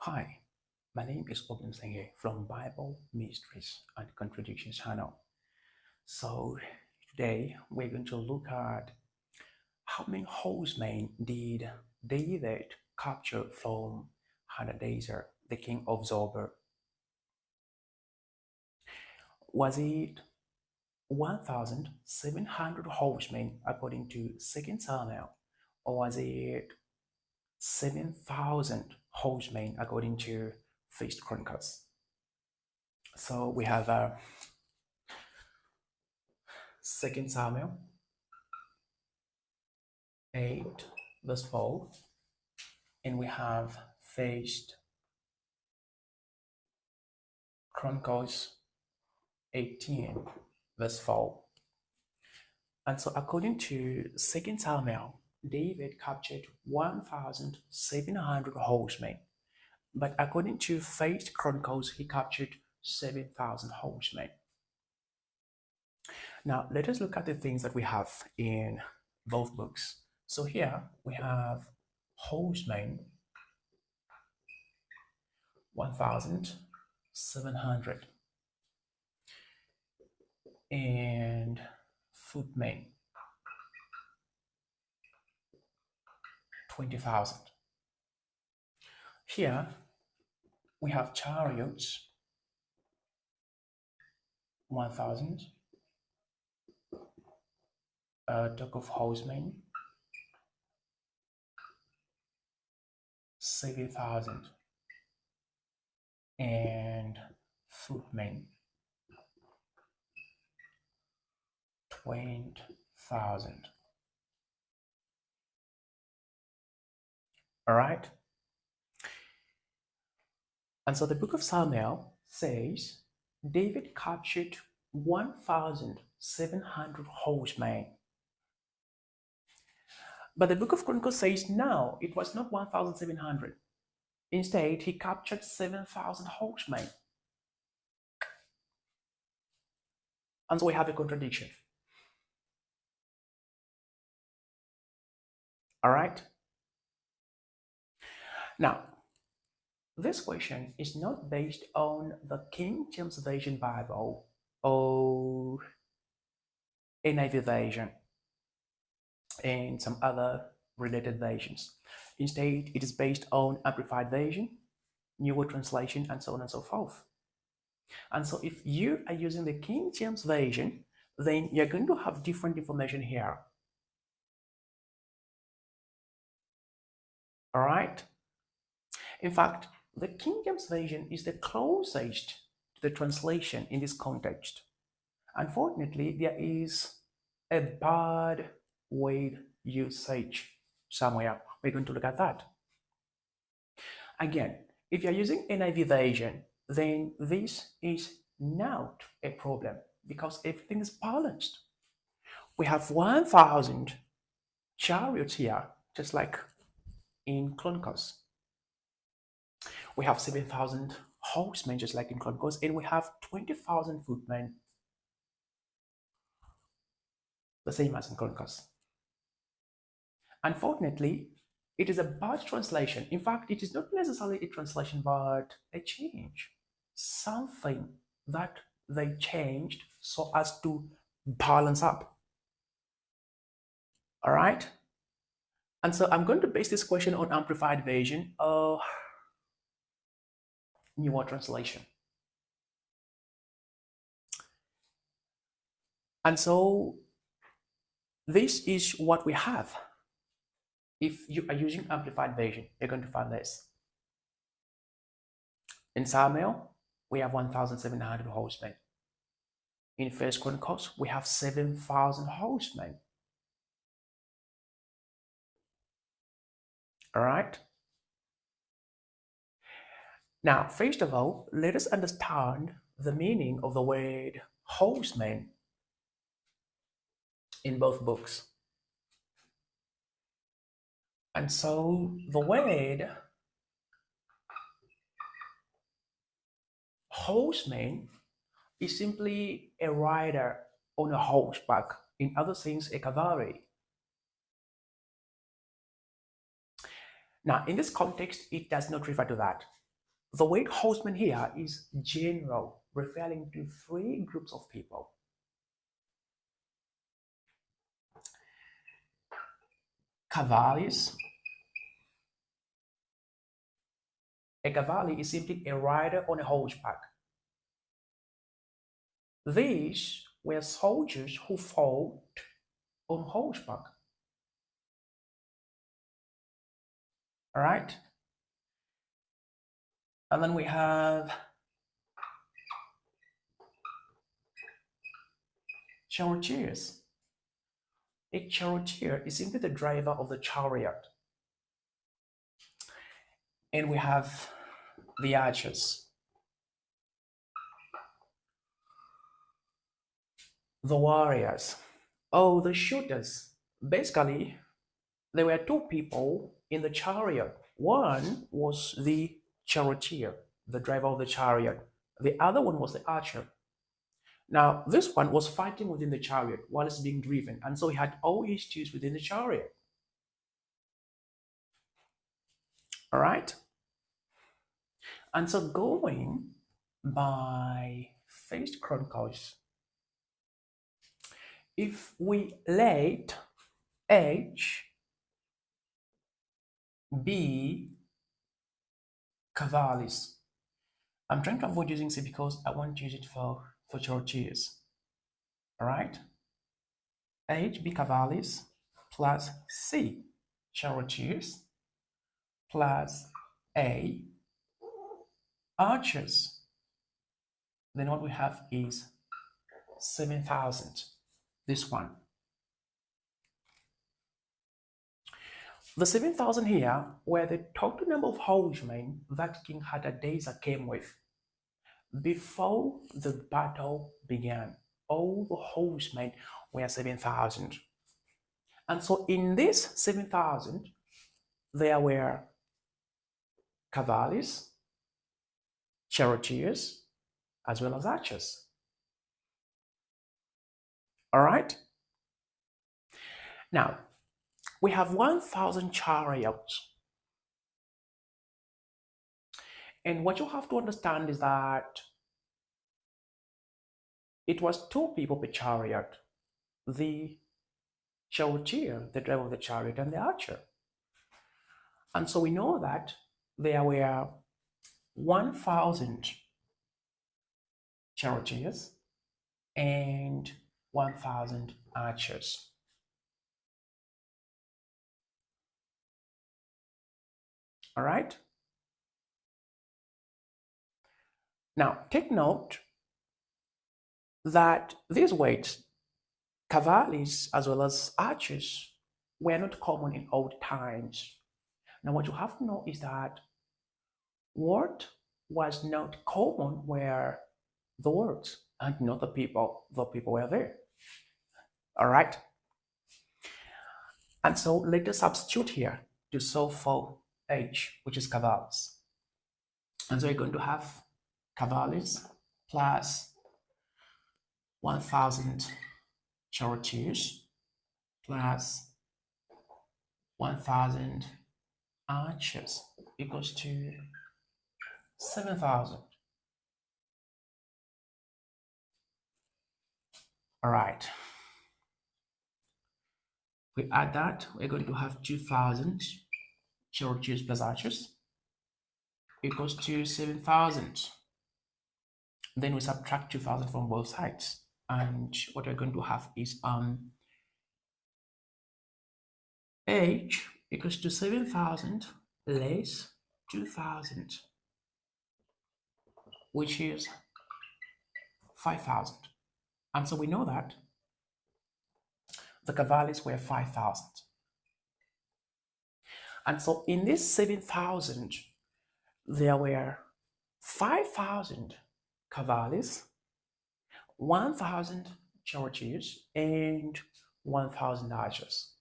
Hi, my name is Obin Senge from Bible Mysteries and Contradictions channel. So today we're going to look at how many horsemen did David capture from Hadadezer, the king of Zoba. Was it 1,700 horsemen according to 2 Samuel, or was it 7,000 horsemen according to First Chronicles? So we have 2 Samuel 8 verse 4, and we have First Chronicles 18 verse 4. And so according to 2 Samuel, David captured 1,700 horsemen, but according to First Chronicles, he captured 7,000 horsemen. Now let us look at the things that we have in both books. So here we have horsemen 1,700 and footmen 20,000. Here we have chariots 1,000, talk of horsemen 7,000, and footmen 20,000. All right. And so the book of Samuel says David captured 1,700 horsemen. But the book of Chronicles says no, it was not 1,700. Instead, he captured 7,000 horsemen. And so we have a contradiction. All right. Now, this question is not based on the King James Version Bible or NIV version and some other related versions. Instead, it is based on Amplified Version, Newer Translation, and so on and so forth. And so if you are using the King James Version, then you're going to have different information here. All right? In fact, the King James Version is the closest to the translation in this context. Unfortunately, there is a bad word usage somewhere. We're going to look at that. Again, if you're using NIV version, then this is not a problem because everything is balanced. We have 1,000 chariots here, just like in Chronicles. We have 7,000 horsemen, just like in Chronicles, and we have 20,000 footmen, the same as in Chronicles. Unfortunately, it is a bad translation. In fact, it is not necessarily a translation, but a change. Something that they changed so as to balance up. All right? And so I'm going to base this question on Amplified Version or Newer Translation. And so this is what we have. If you are using Amplified Version, you're going to find this. In Samuel, we have 1,700 horsemen. In First Chronicles, we have 7,000 horsemen. All right? Now, first of all, let us understand the meaning of the word horsemen in both books. And so the word horseman is simply a rider on a horseback, in other things, a cavalry. Now, in this context, it does not refer to that. The word horsemen here is general, referring to three groups of people. Cavaliers. A cavalier is simply a rider on a horseback. These were soldiers who fought on horseback. All right. And then we have charioteers. A charioteer is simply the driver of the chariot. And we have the archers. The warriors. Oh, the shooters. Basically, there were two people in the chariot. One was the charioteer, the driver of the chariot. The other one was the archer. Now, this one was fighting within the chariot while it's being driven, and so he had all his tools within the chariot. All right? And so going by First Chronicles, if we let H be cavaliers, I'm trying to avoid using C because I want to use it for charioteers. All right? H be cavaliers plus C charioteers plus A archers. Then what we have is 7,000. This one. The 7,000 here were the total number of horsemen that King Hadadezer came with before the battle began. All the horsemen were 7,000. And so in this 7,000, there were cavaliers, charioteers, as well as archers. All right? Now, we have 1,000 chariots. And what you have to understand is that it was two people per chariot, the charioteer, the driver of the chariot, and the archer. And so we know that there were 1,000 charioteers and 1,000 archers. All right? Now, take note that these words, cavaliers as well as archers, were not common in old times. Now, what you have to know is that what was not common were the words and not the people. The people were there. All right? And so let us substitute here to solve for H, which is cavaliers. And so you're going to have cavaliers plus 1,000 charioteers plus 1,000 archers equals to 7,000. All right. We add that, we're going to have 2,000 charioteers plus archers equals to 7,000. Then we subtract 2,000 from both sides. And what we're going to have is H equals to 7,000 less 2,000, which is 5,000. And so we know that the cavaliers were 5,000. And so in this 7,000, there were 5,000 cavaliers, 1,000 charioteers, and 1,000 archers.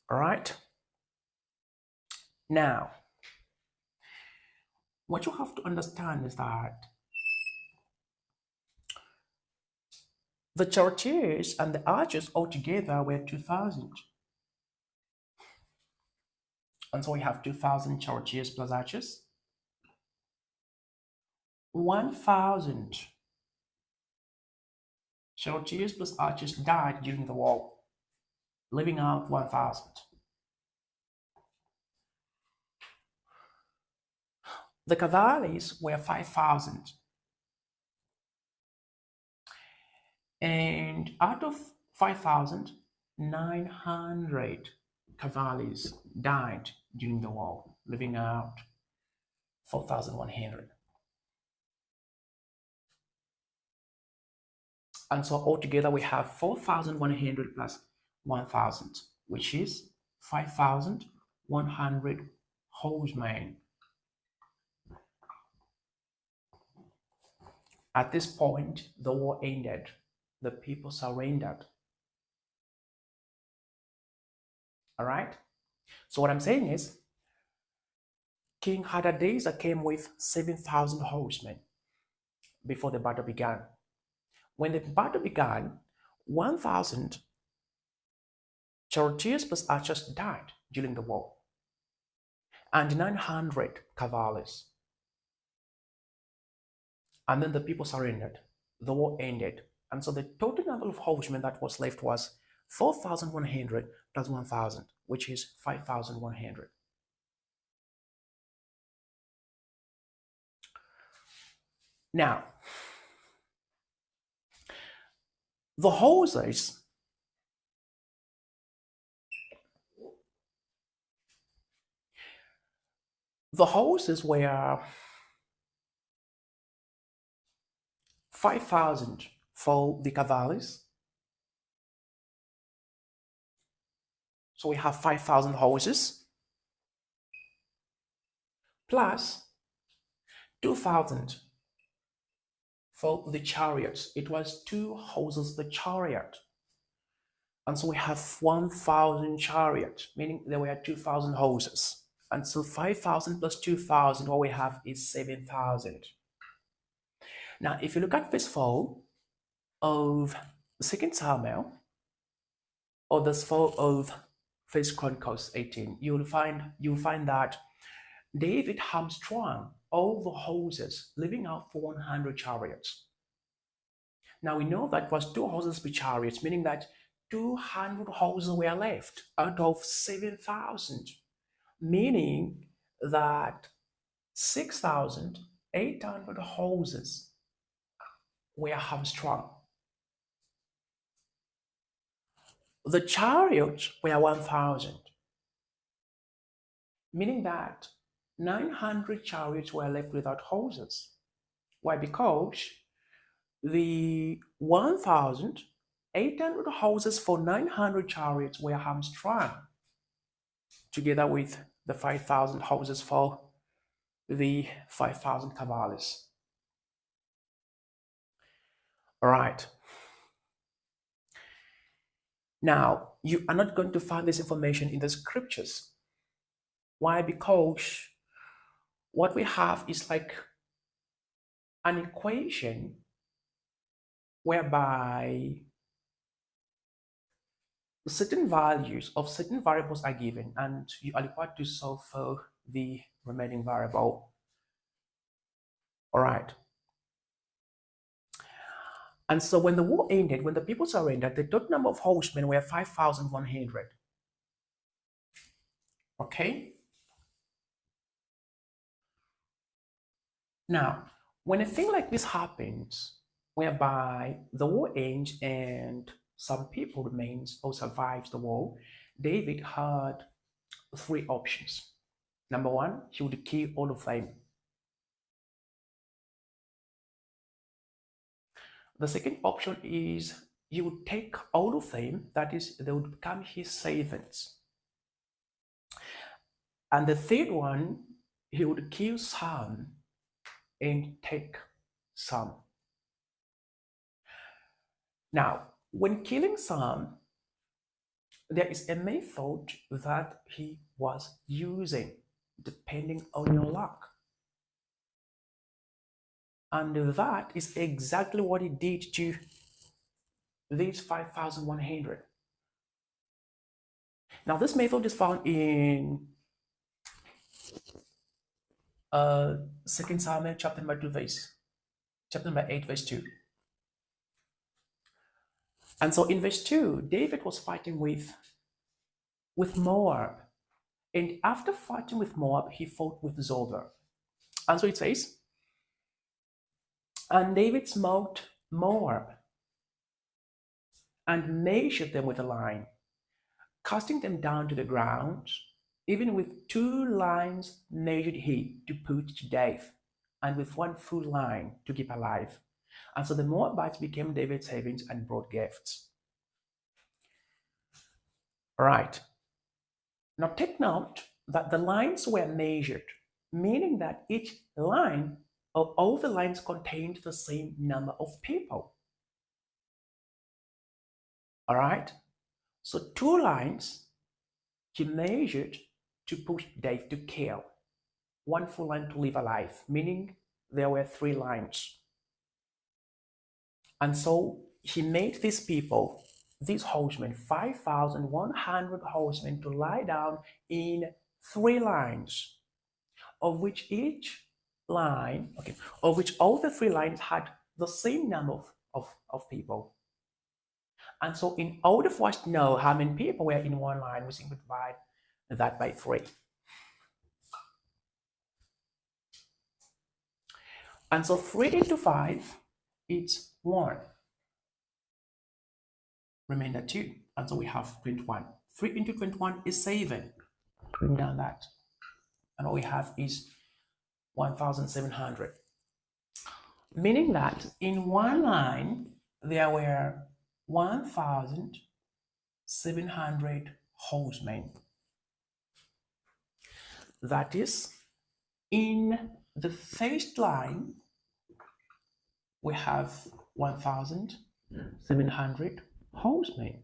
All right? Now, what you have to understand is that the charioteers and the archers altogether were 2,000. And so we have 2,000 charioteers plus archers. 1,000 charioteers plus archers died during the war, leaving out 1,000. The cavalries were 5,000. And out of 5,000, 900 cavalries died during the war, leaving out 4,100. And so altogether we have 4,100 plus 1,000, which is 5,100 horsemen. At this point, the war ended. The people surrendered. All right? So what I'm saying is, King Hadadezer came with 7,000 horsemen before the battle began. When the battle began, 1,000 charioteers plus archers died during the war, and 900 cavalries. And then the people surrendered. The war ended. And so the total number of horsemen that was left was 4,100 plus 1,000, which is 5,100. Now, the horses were 5,000 for the cavalries. So we have 5,000 horses plus 2,000 for the chariots. It was 2 horses per chariot. And so we have 1,000 chariots, meaning there were 2,000 horses. And so 5,000 plus 2,000, what we have is 7,000. Now, if you look at verse 4 of 2 Samuel, or verse 4 of 1 Chronicles 18, you'll find that David hamstrung all the horses, leaving out 400 chariots. Now we know that was 2 horses per chariot, meaning that 200 horses were left out of 7,000, meaning that 6,800 horses were hamstrung. The chariots were 1,000, meaning that 900 chariots were left without horses. Why? Because the 1,800 horses for 900 chariots were hamstrung, together with the 5,000 horses for the 5,000 cavalries. All right. Now, you are not going to find this information in the scriptures. Why? Because what we have is like an equation whereby certain values of certain variables are given, and you are required to solve for the remaining variable. All right. And so when the war ended, when the people surrendered, the total number of horsemen were 5,100. Okay? Now, when a thing like this happens, whereby the war ends and some people remains or survives the war, David had 3 options. Number 1, he would kill all of them. The second option is he would take all of them, that is, they would become his servants. And the third one, he would kill some and take some. Now, when killing some, there is a method that he was using depending on your luck. And that is exactly what he did to these 5,100. Now, this method is found in Uh, Second Samuel chapter number 2 verse, chapter number 8 verse 2. And so in verse 2, David was fighting with Moab. And after fighting with Moab, he fought with Zoba. And so it says, and David smote Moab and measured them with a line, casting them down to the ground. Even with 2 lines measured he to put to death, and with 1 full line to keep alive. And so the Moabites became David's servants and brought gifts. Right. Now take note that the lines were measured, meaning that each line of all the lines contained the same number of people. All right. So 2 lines he measured to put death, to kill, 1 full line to live alive, meaning there were 3 lines. And so he made these people, these horsemen, 5,100 horsemen, to lie down in 3 lines, of which each line, okay, of which all the 3 lines had the same number of people. And so in order for us to know how many people were in one line, we simply divide that by 3. And so 3 into 5, it's 1. Remainder 2. And so we have 21. 3 into 21 is 7. Bring down that. And all we have is 1,700. Meaning that in one line, there were 1,700 horsemen. That is, in the first line, we have 1,700 horsemen.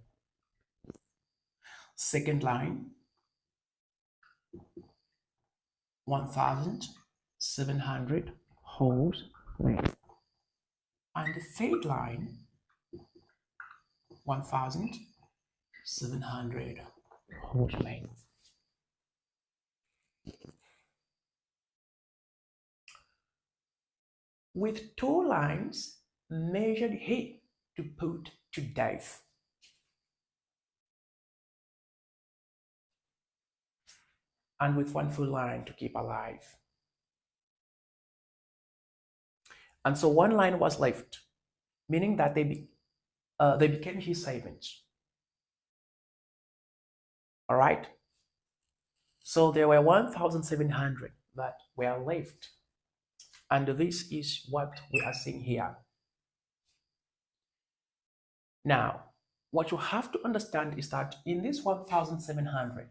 Second line, 1,700 horsemen. And the third line, 1,700 horsemen. With 2 lines measured he to put to death. And with 1 full line to keep alive. And so 1 line was left, meaning that they became his servants. All right? So there were 1,700 that were left. And this is what we are seeing here. Now, what you have to understand is that in this 1,700,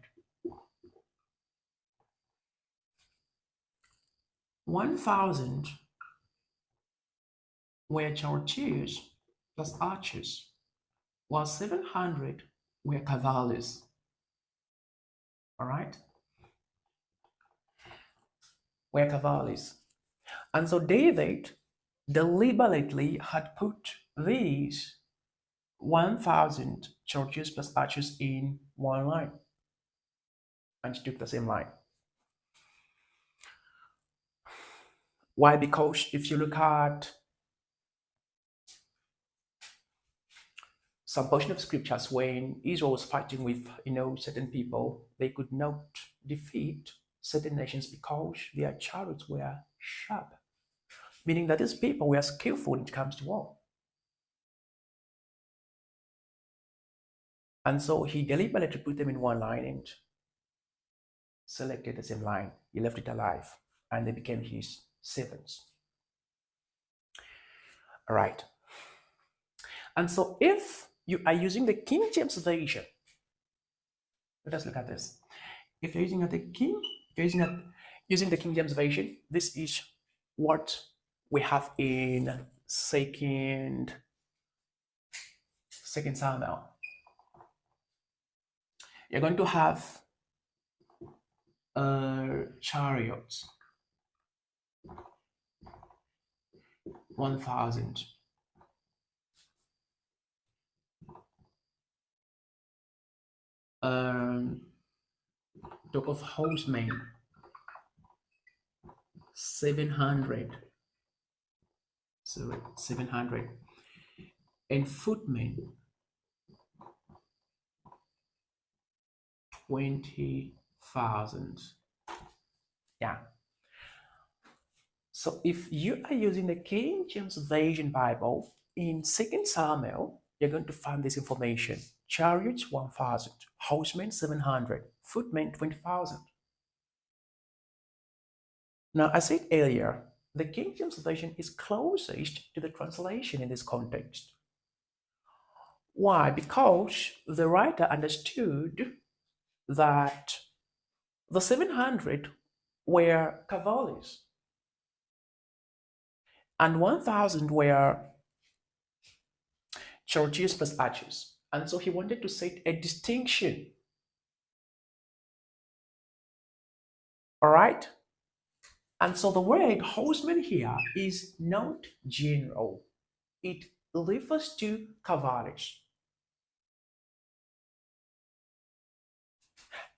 1,000 were charioteers plus archers, while 700 were cavaliers. All right? Were cavaliers. And so David deliberately had put these 1,000 charioteers plus archers in one line. And he took the same line. Why? Because if you look at some portion of scriptures, when Israel was fighting with certain people, they could not defeat certain nations because their chariots were sharp, meaning that these people were skillful when it comes to war. And so he deliberately put them in one line and selected the same line. He left it alive, and they became his servants. All right. And so if you are using the King James Version, let us look at this. If you're using using the King James Version, this is what we have in second Samuel. You're going to have chariots, 1,000. Talk of horsemen, 700. Sorry, 700. And footmen, 20,000. Yeah. So if you are using the King James Version Bible in 2nd Samuel, you're going to find this information. Chariots 1,000, horsemen 700, footmen 20,000. Now, I said earlier, the King James Version is closest to the translation in this context. Why? Because the writer understood that the 700 were cavalries and 1,000 were chariots plus archers. And so he wanted to set a distinction. All right? And so the word horseman here is not general. It refers to cavalries.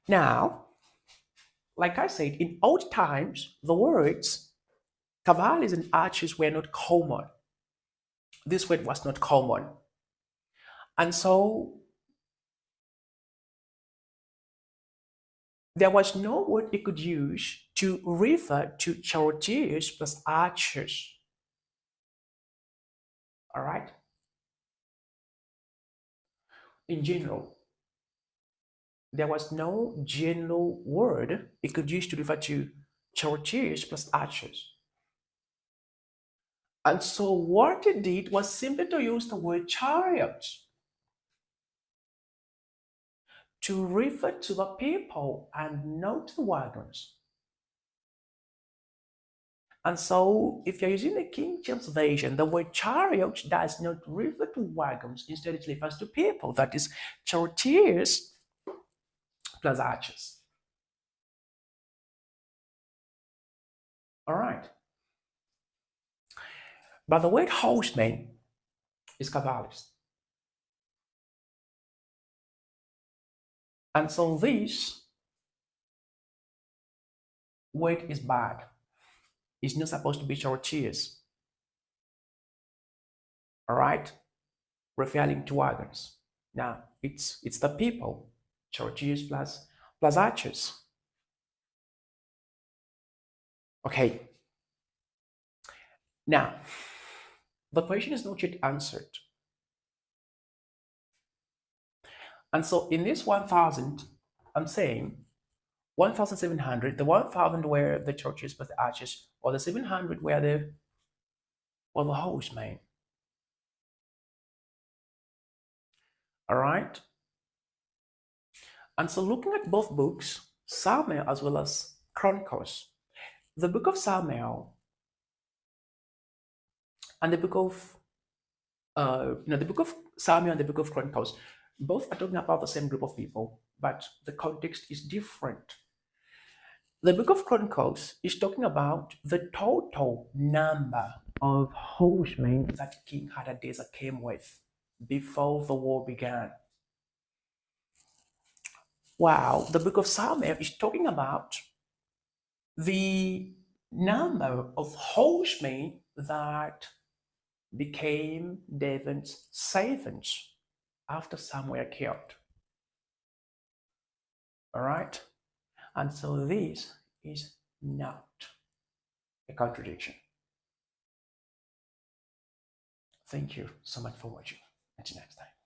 Now, like I said, in old times, the words cavalries and archers were not common. This word was not common. And so there was no word you could use to refer to charioteers plus archers. All right? In general, there was no general word it could use to refer to charioteers plus archers. And so what it did was simply to use the word chariots to refer to the people and not the wagons. And so if you're using the King James Version, the word chariot does not refer to wagons. Instead, it refers to people. That is charioteers plus archers. All right. But the word horseman is cavalries. And so this word is bad. It's not supposed to be charioteers. All right? Referring to wagons. Now, it's the people, charioteers plus archers. Okay. Now, the question is not yet answered. And so in this 1,000, I'm saying 1,700, the 1,000 were the churches plus the archers, or the 700 were the horsemen. All right? And so looking at both books, Samuel as well as Chronicles, the book of Samuel and the book of the book of Samuel and the book of Chronicles, both are talking about the same group of people, but the context is different. The book of Chronicles is talking about the total number of horsemen that King Hadadezer came with before the war began. Wow, the book of Samuel is talking about the number of horsemen that became David's servants after some were killed. All right? And so this is not a contradiction. Thank you so much for watching. Until next time.